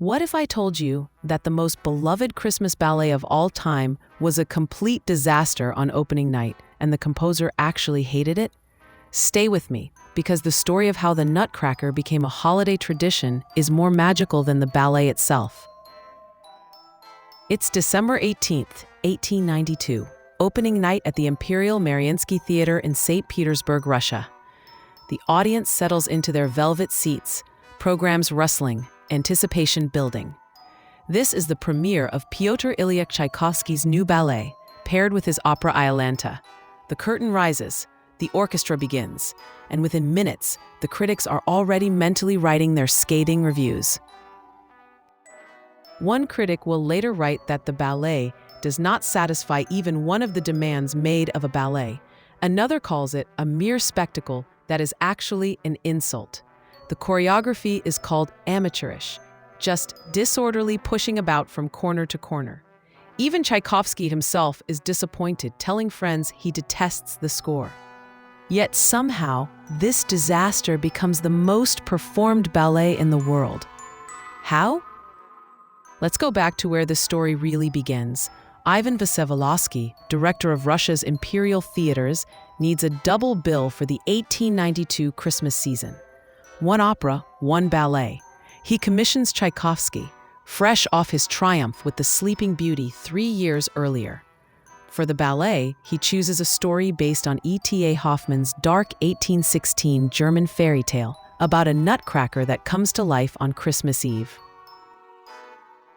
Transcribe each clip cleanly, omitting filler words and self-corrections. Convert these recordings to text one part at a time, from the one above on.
What if I told you that the most beloved Christmas ballet of all time was a complete disaster on opening night, and the composer actually hated it? Stay with me, because the story of how the Nutcracker became a holiday tradition is more magical than the ballet itself. It's December 18th, 1892, opening night at the Imperial Mariinsky Theater in St. Petersburg, Russia. The audience settles into their velvet seats, programs rustling, anticipation building. This is the premiere of Pyotr Ilyich Tchaikovsky's new ballet, paired with his opera Iolanta. The curtain rises, the orchestra begins, and within minutes, the critics are already mentally writing their scathing reviews. One critic will later write that the ballet does not satisfy even one of the demands made of a ballet. Another calls it a mere spectacle that is actually an insult. The choreography is called amateurish, just disorderly pushing about from corner to corner. Even Tchaikovsky himself is disappointed, telling friends he detests the score. Yet somehow, this disaster becomes the most performed ballet in the world. How? Let's go back to where the story really begins. Ivan Vsevolosky, director of Russia's Imperial theaters, needs a double bill for the 1892 Christmas season. One opera, one ballet. He commissions Tchaikovsky, fresh off his triumph with The Sleeping Beauty 3 years earlier. For the ballet, he chooses a story based on E.T.A. Hoffmann's dark 1816 German fairy tale about a nutcracker that comes to life on Christmas Eve.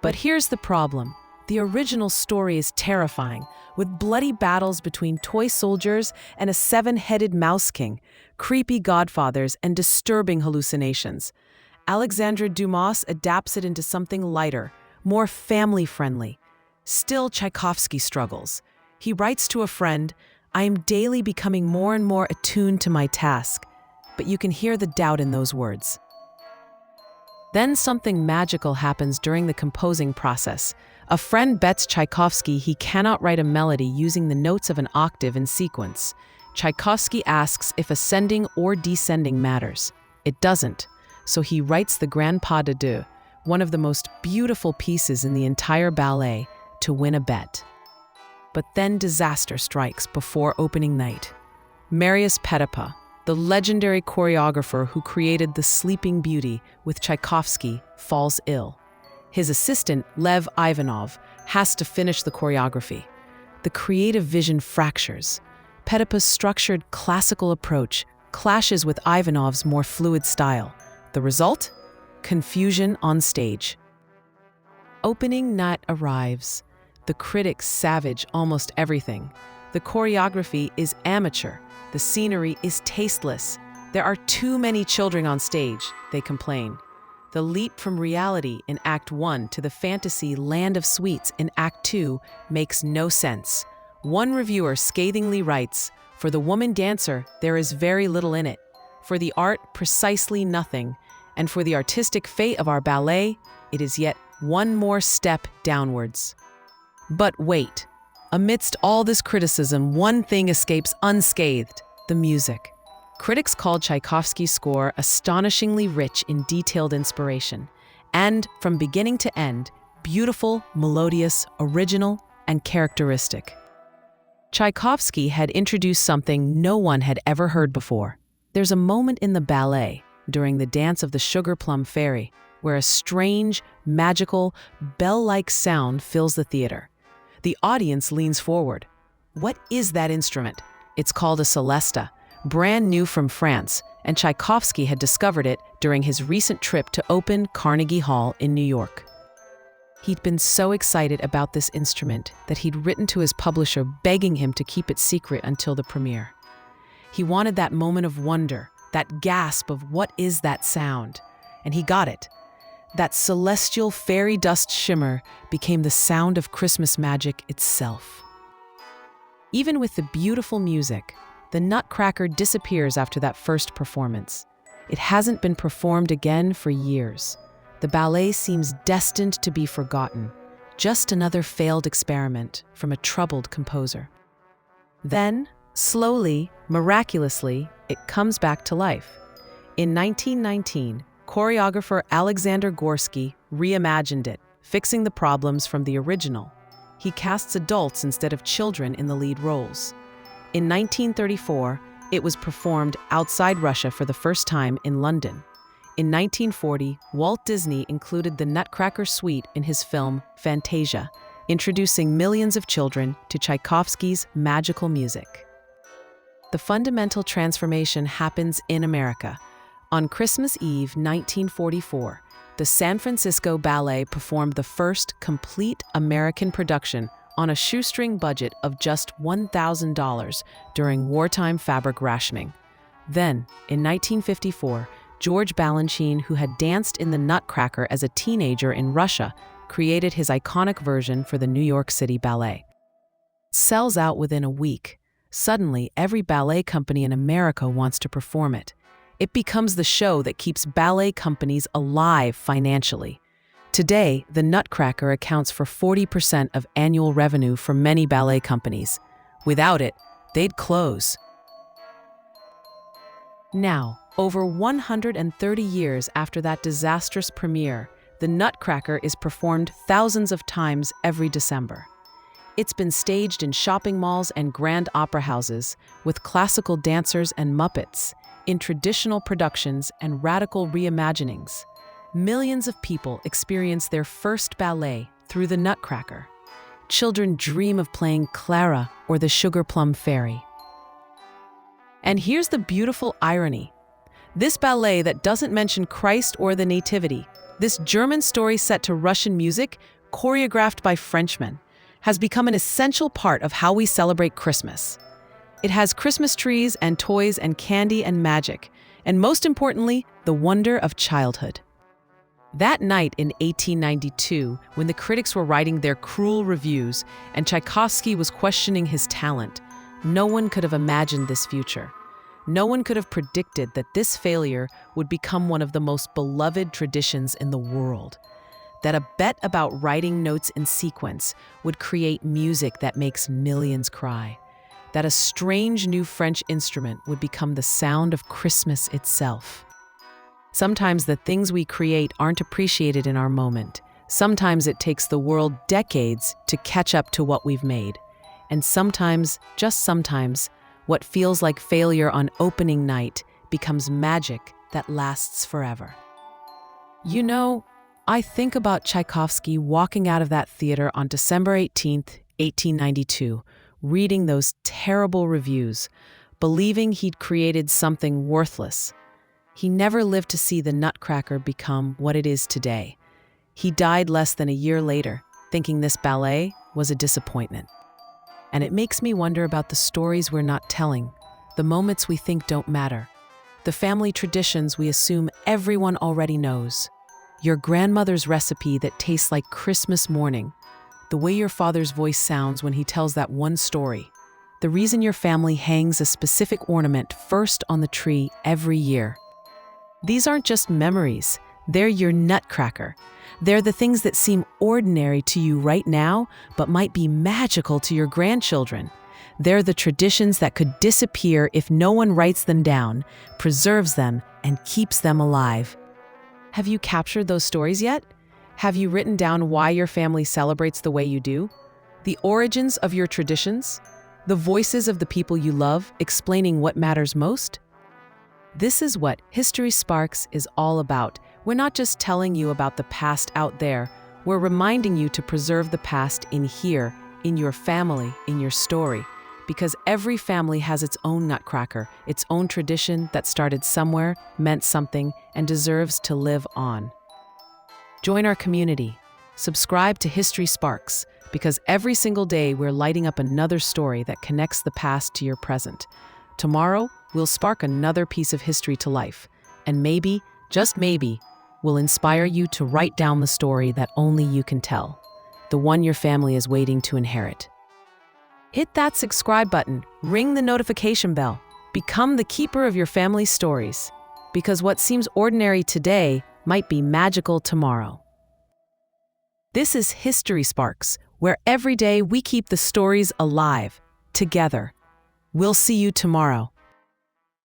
But here's the problem. The original story is terrifying, with bloody battles between toy soldiers and a 7-headed mouse king, creepy godfathers, and disturbing hallucinations. Alexandre Dumas adapts it into something lighter, more family-friendly. Still, Tchaikovsky struggles. He writes to a friend, "I am daily becoming more and more attuned to my task," but you can hear the doubt in those words. Then something magical happens during the composing process. A friend bets Tchaikovsky he cannot write a melody using the notes of an octave in sequence. Tchaikovsky asks if ascending or descending matters. It doesn't, so he writes the Grand Pas de Deux, one of the most beautiful pieces in the entire ballet, to win a bet. But then disaster strikes before opening night. Marius Petipa, the legendary choreographer who created The Sleeping Beauty with Tchaikovsky, falls ill. His assistant, Lev Ivanov, has to finish the choreography. The creative vision fractures. Petipa's structured classical approach clashes with Ivanov's more fluid style. The result? Confusion on stage. Opening night arrives. The critics savage almost everything. The choreography is amateur. The scenery is tasteless. There are too many children on stage, they complain. The leap from reality in Act 1 to the fantasy land of sweets in Act 2 makes no sense. One reviewer scathingly writes, "For the woman dancer, there is very little in it. For the art, precisely nothing. And for the artistic fate of our ballet, it is yet one more step downwards." But wait. Amidst all this criticism, one thing escapes unscathed: the music. Critics called Tchaikovsky's score astonishingly rich in detailed inspiration, and, from beginning to end, beautiful, melodious, original, and characteristic. Tchaikovsky had introduced something no one had ever heard before. There's a moment in the ballet, during the dance of the Sugar Plum Fairy, where a strange, magical, bell-like sound fills the theater. The audience leans forward. What is that instrument? It's called a celesta, brand new from France, and Tchaikovsky had discovered it during his recent trip to open Carnegie Hall in New York. He'd been so excited about this instrument that he'd written to his publisher begging him to keep it secret until the premiere. He wanted that moment of wonder, that gasp of "what is that sound?" And he got it. That celestial fairy dust shimmer became the sound of Christmas magic itself. Even with the beautiful music, the Nutcracker disappears after that first performance. It hasn't been performed again for years. The ballet seems destined to be forgotten, just another failed experiment from a troubled composer. Then, slowly, miraculously, it comes back to life. In 1919, choreographer Alexander Gorsky reimagined it, fixing the problems from the original. He casts adults instead of children in the lead roles. In 1934, it was performed outside Russia for the first time in London. In 1940, Walt Disney included the Nutcracker suite in his film Fantasia, introducing millions of children to Tchaikovsky's magical music. The fundamental transformation happens in America. On Christmas Eve 1944, the San Francisco Ballet performed the first complete American production on a shoestring budget of just $1,000 during wartime fabric rationing. Then, in 1954, George Balanchine, who had danced in the Nutcracker as a teenager in Russia, created his iconic version for the New York City Ballet. Sells out within a week. Suddenly, every ballet company in America wants to perform it. It becomes the show that keeps ballet companies alive financially. Today, the Nutcracker accounts for 40% of annual revenue for many ballet companies. Without it, they'd close. Now, over 130 years after that disastrous premiere, the Nutcracker is performed thousands of times every December. It's been staged in shopping malls and grand opera houses, with classical dancers and Muppets, in traditional productions and radical reimaginings. Millions of people experience their first ballet through the Nutcracker. Children dream of playing Clara or the Sugar Plum Fairy. And here's the beautiful irony. This ballet that doesn't mention Christ or the Nativity, this German story set to Russian music, choreographed by Frenchmen, has become an essential part of how we celebrate Christmas. It has Christmas trees and toys and candy and magic, and most importantly, the wonder of childhood. That night in 1892, when the critics were writing their cruel reviews and Tchaikovsky was questioning his talent, no one could have imagined this future. No one could have predicted that this failure would become one of the most beloved traditions in the world. That a bet about writing notes in sequence would create music that makes millions cry. That a strange new French instrument would become the sound of Christmas itself. Sometimes the things we create aren't appreciated in our moment. Sometimes it takes the world decades to catch up to what we've made. And sometimes, just sometimes, what feels like failure on opening night becomes magic that lasts forever. You know, I think about Tchaikovsky walking out of that theater on December 18th, 1892, reading those terrible reviews, believing he'd created something worthless. He never lived to see the Nutcracker become what it is today. He died less than a year later, thinking this ballet was a disappointment. And it makes me wonder about the stories we're not telling, the moments we think don't matter, the family traditions we assume everyone already knows. Your grandmother's recipe that tastes like Christmas morning, the way your father's voice sounds when he tells that one story, the reason your family hangs a specific ornament first on the tree every year. These aren't just memories, they're your Nutcracker. They're the things that seem ordinary to you right now, but might be magical to your grandchildren. They're the traditions that could disappear if no one writes them down, preserves them, and keeps them alive. Have you captured those stories yet? Have you written down why your family celebrates the way you do? The origins of your traditions? The voices of the people you love explaining what matters most? This is what History Sparks is all about. We're not just telling you about the past out there, we're reminding you to preserve the past in here, in your family, in your story. Because every family has its own Nutcracker, its own tradition that started somewhere, meant something, and deserves to live on. Join our community. Subscribe to History Sparks, because every single day we're lighting up another story that connects the past to your present. Tomorrow, we'll spark another piece of history to life, and maybe, just maybe, we'll inspire you to write down the story that only you can tell, the one your family is waiting to inherit. Hit that subscribe button, ring the notification bell, become the keeper of your family's stories, because what seems ordinary today might be magical tomorrow. This is History Sparks, where every day we keep the stories alive, together. We'll see you tomorrow.